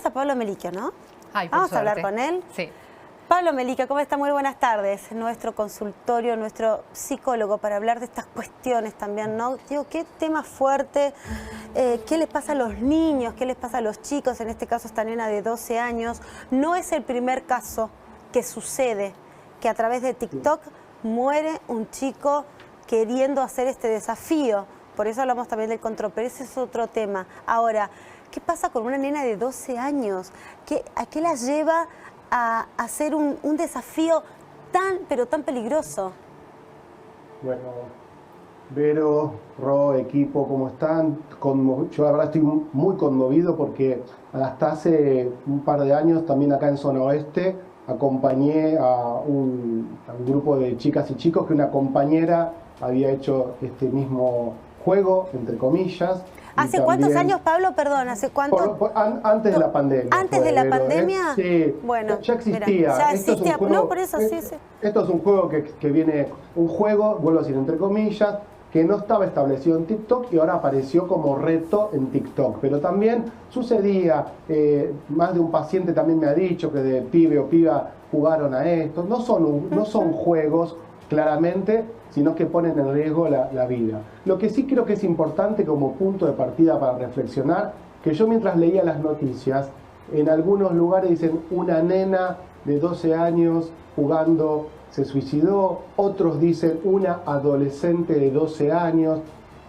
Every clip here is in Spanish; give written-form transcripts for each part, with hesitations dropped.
tenemos a Pablo Meliquio, ¿no? Ay, por Vamos a hablar suerte. con él. Sí. Pablo Meliquio, ¿cómo está? Muy buenas tardes. Nuestro consultorio, nuestro psicólogo para hablar de estas cuestiones también, ¿no? Digo, qué tema fuerte, qué les pasa a los niños, qué les pasa a los chicos, en este caso esta nena de 12 años. No es el primer caso que sucede, que a través de TikTok muere un chico queriendo hacer este desafío. Por eso hablamos también del control, pero ese es otro tema. Ahora, ¿qué pasa con una nena de 12 años? ¿A qué la lleva a hacer un desafío pero tan peligroso? Bueno, Vero, Ro, equipo, ¿cómo están? Yo la verdad estoy muy conmovido porque hasta hace un par de años también acá en Zona Oeste acompañé a un grupo de chicas y chicos que una compañera había hecho este mismo juego, entre comillas. ¿Hace cuántos años, Pablo? Perdón, ¿hace cuánto? Antes de la pandemia. ¿Antes de la pandemia? Sí, bueno, ya existía. Mira, ya esto existía. Es un juego, No, por eso sí. Esto es un juego que viene, un juego, vuelvo a decir entre comillas, que no estaba establecido en TikTok y ahora apareció como reto en TikTok. Pero también sucedía, más de un paciente también me ha dicho que de pibe o piba jugaron a esto. No son juegos, claramente, sino que ponen en riesgo la vida. Lo que sí creo que es importante como punto de partida para reflexionar, que yo mientras leía las noticias, en algunos lugares dicen una nena de 12 años jugando se suicidó, otros dicen una adolescente de 12 años.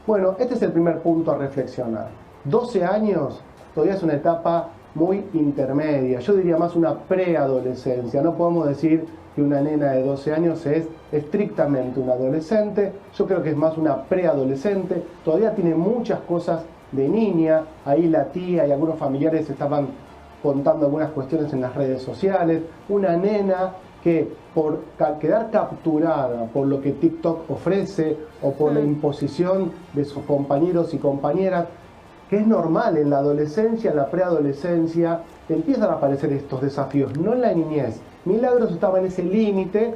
Bueno, este es el primer punto a reflexionar. 12 años todavía es una etapa muy intermedia, yo diría más una preadolescencia. No podemos decir que una nena de 12 años es estrictamente una adolescente, yo creo que es más una preadolescente, todavía tiene muchas cosas de niña, ahí la tía y algunos familiares estaban contando algunas cuestiones en las redes sociales, una nena que por quedar capturada por lo que TikTok ofrece o por la imposición de sus compañeros y compañeras, que es normal en la adolescencia, en la preadolescencia, empiezan a aparecer estos desafíos, no en la niñez. Milagros estaba en ese límite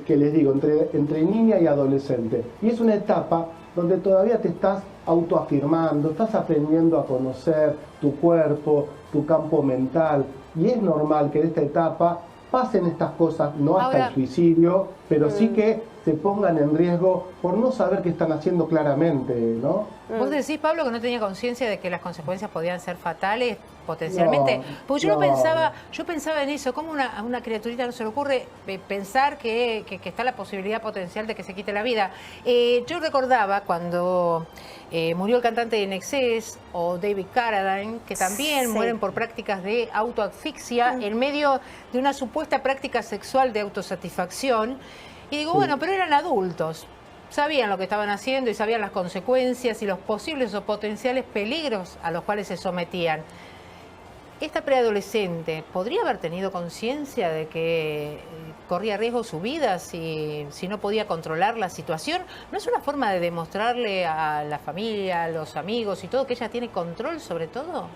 que les digo, entre niña y adolescente. Y es una etapa donde todavía te estás autoafirmando, estás aprendiendo a conocer tu cuerpo, tu campo mental. Y es normal que en esta etapa pasen estas cosas, no hasta el suicidio, pero sí que se pongan en riesgo por no saber qué están haciendo claramente, ¿no? Vos decís, Pablo, que no tenía conciencia de que las consecuencias podían ser fatales potencialmente. Porque yo pensaba en eso, ¿cómo a una criaturita no se le ocurre pensar que está la posibilidad potencial de que se quite la vida? Yo recordaba cuando murió el cantante de INXS o David Carradine, que también mueren por prácticas de autoasfixia en medio de una supuesta práctica sexual de autosatisfacción. Y digo, bueno, pero eran adultos, sabían lo que estaban haciendo y sabían las consecuencias y los posibles o potenciales peligros a los cuales se sometían. ¿Esta preadolescente podría haber tenido conciencia de que corría riesgo su vida si no podía controlar la situación? ¿No es una forma de demostrarle a la familia, a los amigos y todo que ella tiene control sobre todo?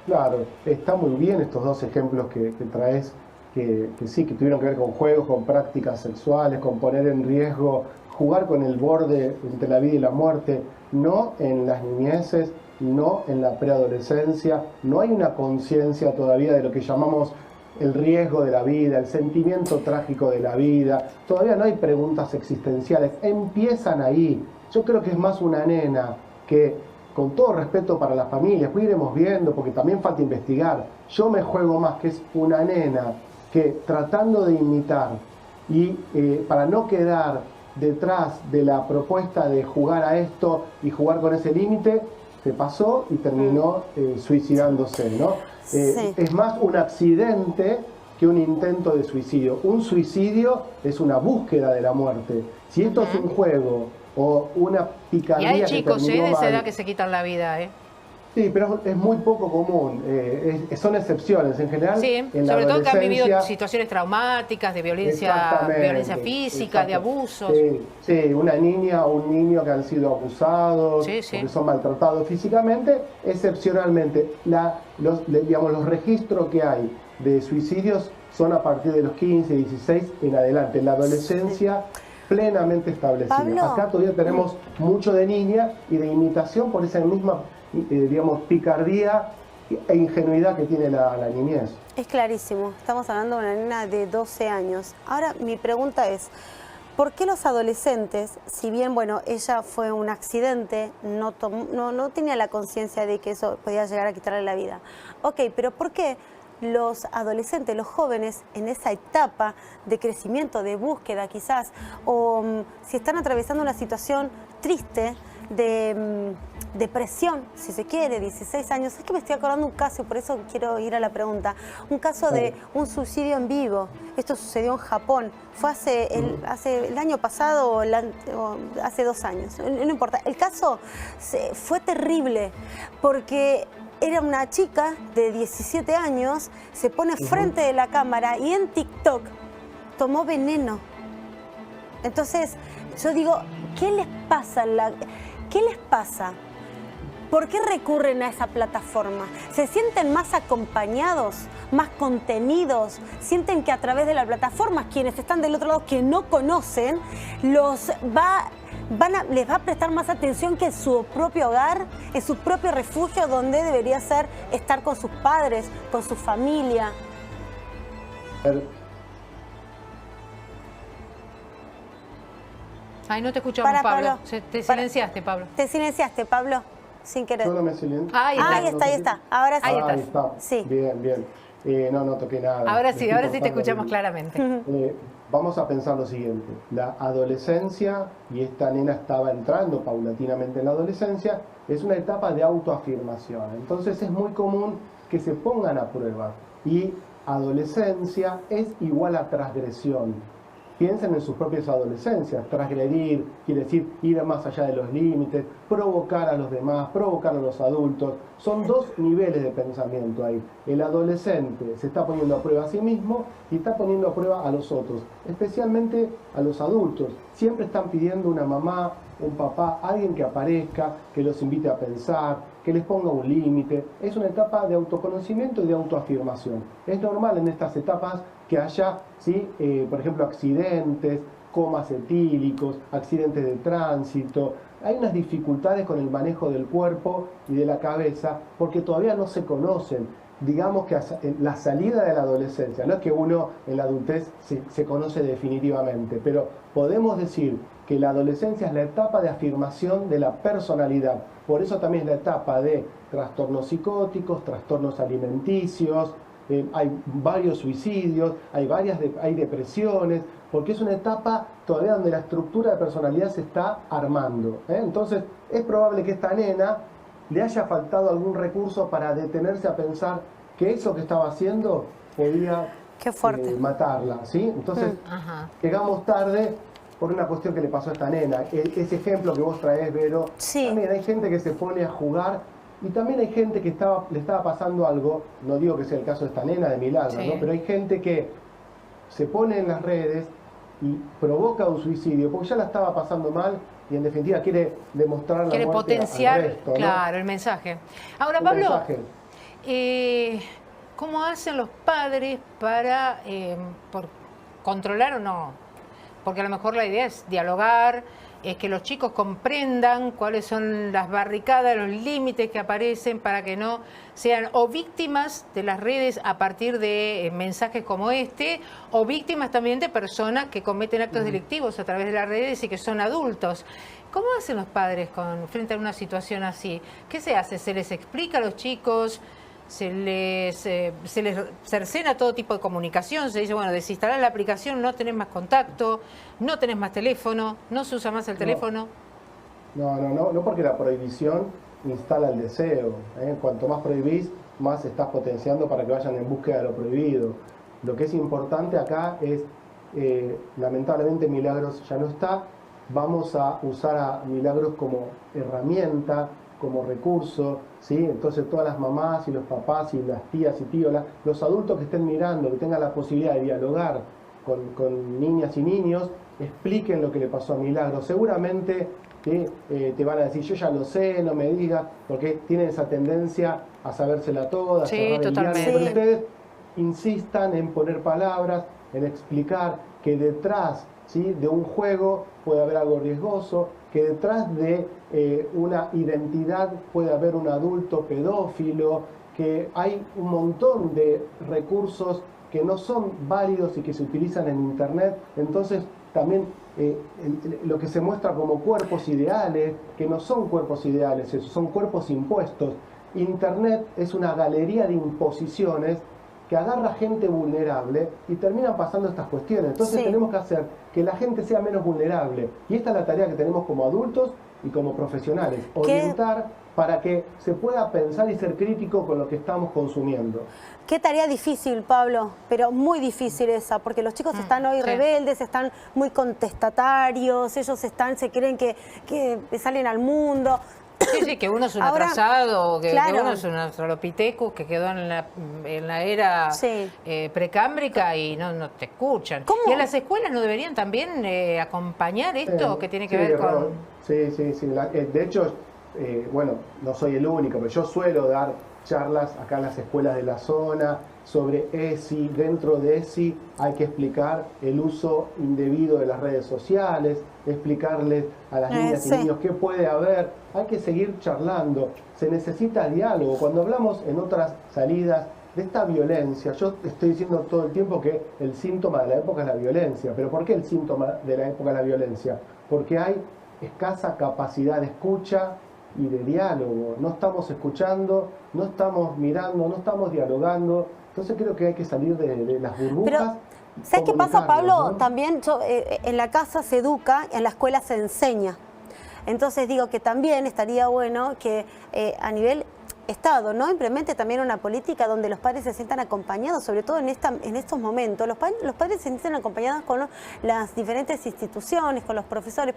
Claro, está muy bien estos dos ejemplos que traes, que sí, que tuvieron que ver con juegos, con prácticas sexuales, con poner en riesgo, jugar con el borde entre la vida y la muerte, no en las niñeces, no en la preadolescencia, no hay una conciencia todavía de lo que llamamos el riesgo de la vida, el sentimiento trágico de la vida, todavía no hay preguntas existenciales, empiezan ahí. Yo creo que es más una nena que, con todo respeto para las familias, pues iremos viendo, porque también falta investigar, yo me juego más que es una nena que tratando de imitar y para no quedar detrás de la propuesta de jugar a esto y jugar con ese límite, se pasó y terminó suicidándose, ¿no? Es más un accidente que un intento de suicidio. Un suicidio es una búsqueda de la muerte. Si esto es un juego o una picardía. Y hay chicos de esa edad que se quitan la vida, Sí, pero es muy poco común, son excepciones en general. Sí, sobre todo que han vivido situaciones traumáticas de violencia física, de abusos. Sí, una niña o un niño que han sido abusados, que son maltratados físicamente, excepcionalmente. Los registros que hay de suicidios son a partir de los 15, 16 en adelante, en la adolescencia plenamente establecida. Pablo. Acá todavía tenemos mucho de niña y de imitación por esa misma digamos, picardía e ingenuidad que tiene la niñez. Es clarísimo, estamos hablando de una nena de 12 años. Ahora mi pregunta es, ¿por qué los adolescentes, si bien, bueno, ella fue un accidente, no tenía la conciencia de que eso podía llegar a quitarle la vida? Ok, pero ¿por qué los adolescentes, los jóvenes, en esa etapa de crecimiento, de búsqueda quizás, o si están atravesando una situación triste, de depresión, si se quiere, 16 años. Es que me estoy acordando un caso, por eso quiero ir a la pregunta. Un caso de un suicidio en vivo. Esto sucedió en Japón. Fue hace el año pasado o hace 2 años. No importa. El caso fue terrible porque era una chica de 17 años, se pone frente de la cámara y en TikTok tomó veneno. Entonces, yo digo, ¿qué les pasa? ¿Qué les pasa? ¿Por qué recurren a esa plataforma? ¿Se sienten más acompañados, más contenidos? ¿Sienten que a través de la plataforma quienes están del otro lado que no conocen les va a prestar más atención que en su propio hogar, en su propio refugio donde debería ser estar con sus padres, con su familia? Ay, no te escuchamos, Pablo. Te silenciaste, Pablo. Te silenciaste, Pablo, sin querer. Yo no me silencio. Ahí está. Ahora sí. Ahí está. Sí. Bien. No toqué nada. Ahora sí te escuchamos claramente. Vamos a pensar lo siguiente. La adolescencia, y esta nena estaba entrando paulatinamente en la adolescencia, es una etapa de autoafirmación. Entonces es muy común que se pongan a prueba. Y adolescencia es igual a transgresión. Piensen en sus propias adolescencias. Transgredir quiere decir ir más allá de los límites, provocar a los demás, provocar a los adultos. Son 2 niveles de pensamiento ahí. El adolescente se está poniendo a prueba a sí mismo y está poniendo a prueba a los otros, especialmente a los adultos. Siempre están pidiendo una mamá, un papá, alguien que aparezca, que los invite a pensar, que les ponga un límite. Es una etapa de autoconocimiento y de autoafirmación. Es normal en estas etapas que haya, ¿sí? Por ejemplo, accidentes, comas etílicos, accidentes de tránsito. Hay unas dificultades con el manejo del cuerpo y de la cabeza porque todavía no se conocen. Digamos que la salida de la adolescencia, no es que uno en la adultez se conoce definitivamente, pero podemos decir que la adolescencia es la etapa de afirmación de la personalidad. Por eso también es la etapa de trastornos psicóticos, trastornos alimenticios, hay varios suicidios, hay depresiones, porque es una etapa todavía donde la estructura de personalidad se está armando. Entonces es probable que esta nena le haya faltado algún recurso para detenerse a pensar que eso que estaba haciendo podía matarla, ¿sí? Entonces llegamos tarde por una cuestión que le pasó a esta nena. Ese ejemplo que vos traés, Vero, también hay gente que se pone a jugar y también hay gente que le estaba pasando algo, no digo que sea el caso de esta nena de Milagro, ¿no? Pero hay gente que se pone en las redes y provoca un suicidio porque ya la estaba pasando mal y en definitiva quiere demostrar quiere la muerte potenciar al resto, ¿no? Claro, el mensaje. Ahora, Pablo, ¿cómo hacen los padres para controlar o no? Porque a lo mejor la idea es dialogar, es que los chicos comprendan cuáles son las barricadas, los límites que aparecen para que no sean o víctimas de las redes a partir de mensajes como este, o víctimas también de personas que cometen actos delictivos a través de las redes y que son adultos. ¿Cómo hacen los padres frente a una situación así? ¿Qué se hace? ¿Se les explica a los chicos? Se les cercena todo tipo de comunicación, se dice, bueno, desinstalar la aplicación, no tenés más contacto, no tenés más teléfono, no se usa más el teléfono. No, porque la prohibición instala el deseo. Cuanto más prohibís, más estás potenciando para que vayan en búsqueda de lo prohibido. Lo que es importante acá es, lamentablemente Milagros ya no está, vamos a usar a Milagros como herramienta, como recurso, ¿sí? Entonces todas las mamás y los papás y las tías y tíos, los adultos que estén mirando, que tengan la posibilidad de dialogar con niñas y niños, expliquen lo que le pasó a Milagro. Seguramente te van a decir, yo ya lo sé, no me digas, porque tienen esa tendencia a sabérsela toda, sí, totalmente. Pero ustedes insistan en poner palabras, en explicar que detrás, ¿sí?, de un juego puede haber algo riesgoso, que detrás de una identidad puede haber un adulto pedófilo, que hay un montón de recursos que no son válidos y que se utilizan en Internet. Entonces también lo que se muestra como cuerpos ideales, que no son cuerpos ideales, son cuerpos impuestos. Internet es una galería de imposiciones que agarra gente vulnerable y terminan pasando estas cuestiones. Entonces tenemos que hacer que la gente sea menos vulnerable. Y esta es la tarea que tenemos como adultos y como profesionales. Orientar para que se pueda pensar y ser crítico con lo que estamos consumiendo. Qué tarea difícil, Pablo, pero muy difícil esa, porque los chicos están hoy rebeldes, están muy contestatarios, ellos se creen que salen al mundo. Sí, que uno es un atrasado, que uno es un australopithecus que quedó en la era precámbrica y no te escuchan. ¿Cómo? ¿Y en las escuelas no deberían también acompañar esto que tiene que ver con...? Sí. De hecho, bueno, no soy el único, pero yo suelo dar charlas acá en las escuelas de la zona sobre ESI. Dentro de ESI hay que explicar el uso indebido de las redes sociales, explicarles a las niñas y niños qué puede haber. Hay que seguir charlando, se necesita diálogo. Cuando hablamos en otras salidas de esta violencia, yo estoy diciendo todo el tiempo que el síntoma de la época es la violencia. ¿Pero por qué el síntoma de la época es la violencia? Porque hay escasa capacidad de escucha y de diálogo. No estamos escuchando, no estamos mirando, no estamos dialogando. Entonces creo que hay que salir de las burbujas. Pero, ¿sabes qué pasa, Pablo? ¿No? También en la casa se educa, en la escuela se enseña. Entonces digo que también estaría bueno que a nivel Estado, ¿no? Implemente también una política donde los padres se sientan acompañados, sobre todo en estos momentos. Los padres se sienten acompañados con las diferentes instituciones, con los profesores,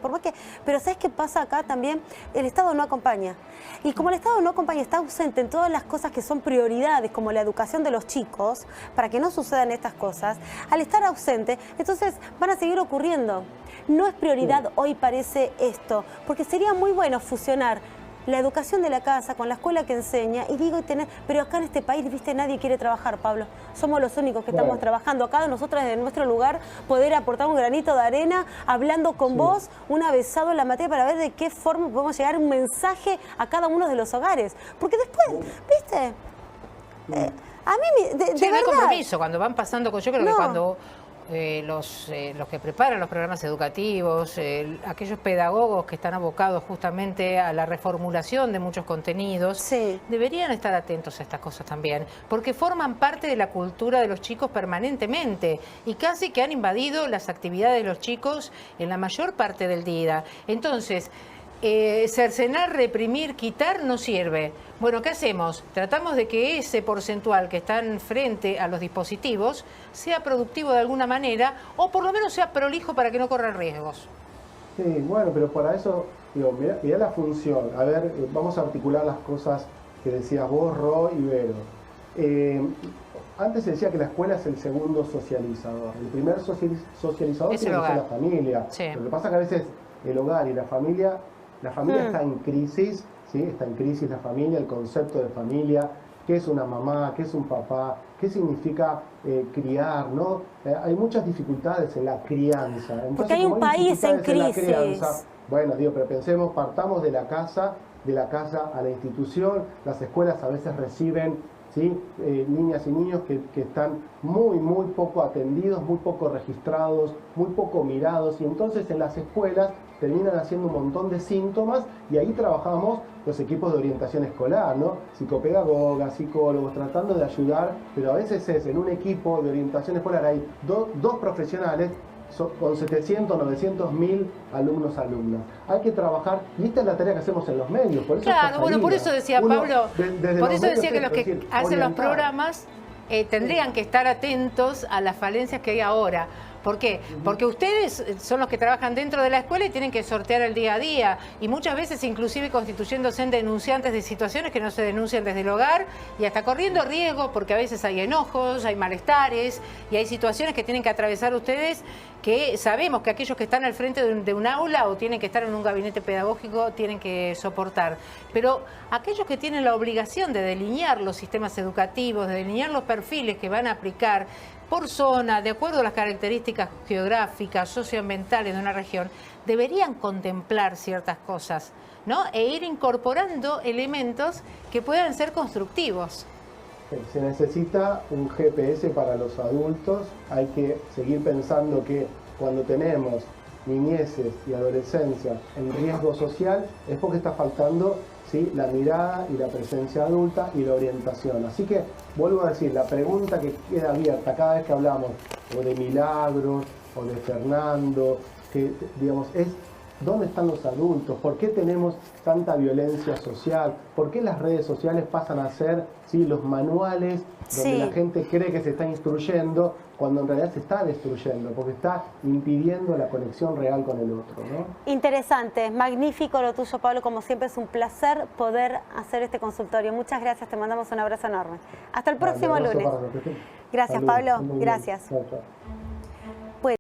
pero ¿sabes qué pasa acá también? El Estado no acompaña. Y como el Estado no acompaña, está ausente en todas las cosas que son prioridades, como la educación de los chicos, para que no sucedan estas cosas, al estar ausente, entonces van a seguir ocurriendo. No es prioridad hoy, parece esto, porque sería muy bueno fusionar la educación de la casa con la escuela que enseña, pero acá en este país, viste, nadie quiere trabajar, Pablo. Somos los únicos que estamos trabajando acá, nosotros desde nuestro lugar, poder aportar un granito de arena, hablando con vos, un avesado en la materia para ver de qué forma podemos llegar un mensaje a cada uno de los hogares. Porque después, viste, a mí, de no hay verdad, compromiso, cuando van pasando, yo creo que cuando... los que preparan los programas educativos, aquellos pedagogos que están abocados justamente a la reformulación de muchos contenidos, deberían estar atentos a estas cosas también, porque forman parte de la cultura de los chicos permanentemente y casi que han invadido las actividades de los chicos en la mayor parte del día. Entonces, cercenar, reprimir, quitar no sirve. Bueno, ¿qué hacemos? Tratamos de que ese porcentual que están frente a los dispositivos sea productivo de alguna manera o por lo menos sea prolijo para que no corran riesgos. Sí, bueno, pero para eso, digo, mirá la función. A ver, vamos a articular las cosas que decías vos, Ro y Vero. Antes se decía que la escuela es el segundo socializador. El primer socializador es la familia. Sí. Lo que pasa es que a veces el hogar y la familia está en crisis, ¿sí? Está en crisis la familia, el concepto de familia, qué es una mamá, qué es un papá, qué significa criar, ¿no? Hay muchas dificultades en la crianza. Entonces, porque hay un país en crisis. Bueno, pero partamos de la casa a la institución. Las escuelas a veces reciben, ¿sí? Niñas y niños que están muy poco atendidos, muy poco registrados, muy poco mirados, y entonces en las escuelas terminan haciendo un montón de síntomas, y ahí trabajamos los equipos de orientación escolar, ¿no? Psicopedagogas, psicólogos, tratando de ayudar, pero a veces en un equipo de orientación escolar hay dos profesionales con 700, 900, 1000 alumnos. Hay que trabajar, y esta es la tarea que hacemos en los medios. Por eso por eso decía Pablo, por eso decía que los que hacen los programas tendrían que estar atentos a las falencias que hay ahora. ¿Por qué? Porque ustedes son los que trabajan dentro de la escuela y tienen que sortear el día a día, y muchas veces inclusive constituyéndose en denunciantes de situaciones que no se denuncian desde el hogar, y hasta corriendo riesgo porque a veces hay enojos, hay malestares y hay situaciones que tienen que atravesar ustedes, que sabemos que aquellos que están al frente de un aula o tienen que estar en un gabinete pedagógico tienen que soportar. Pero aquellos que tienen la obligación de delinear los sistemas educativos, de delinear los perfiles que van a aplicar por zona, de acuerdo a las características geográficas, socioambientales de una región, deberían contemplar ciertas cosas, ¿no? E ir incorporando elementos que puedan ser constructivos. Se necesita un GPS para los adultos. Hay que seguir pensando que cuando tenemos niñeces y adolescencia en riesgo social es porque está faltando, ¿sí?, la mirada y la presencia adulta y la orientación. Así que vuelvo a decir, la pregunta que queda abierta cada vez que hablamos o de Milagros o de Fernando, que digamos es ¿dónde están los adultos? ¿Por qué tenemos tanta violencia social? ¿Por qué las redes sociales pasan a ser, ¿sí?, los manuales donde la gente cree que se está instruyendo cuando en realidad se está destruyendo, porque está impidiendo la conexión real con el otro, ¿no? Interesante, magnífico lo tuyo, Pablo. Como siempre es un placer poder hacer este consultorio. Muchas gracias, te mandamos un abrazo enorme. Hasta el próximo lunes. Gracias, Pablo. Gracias. Chao, chao.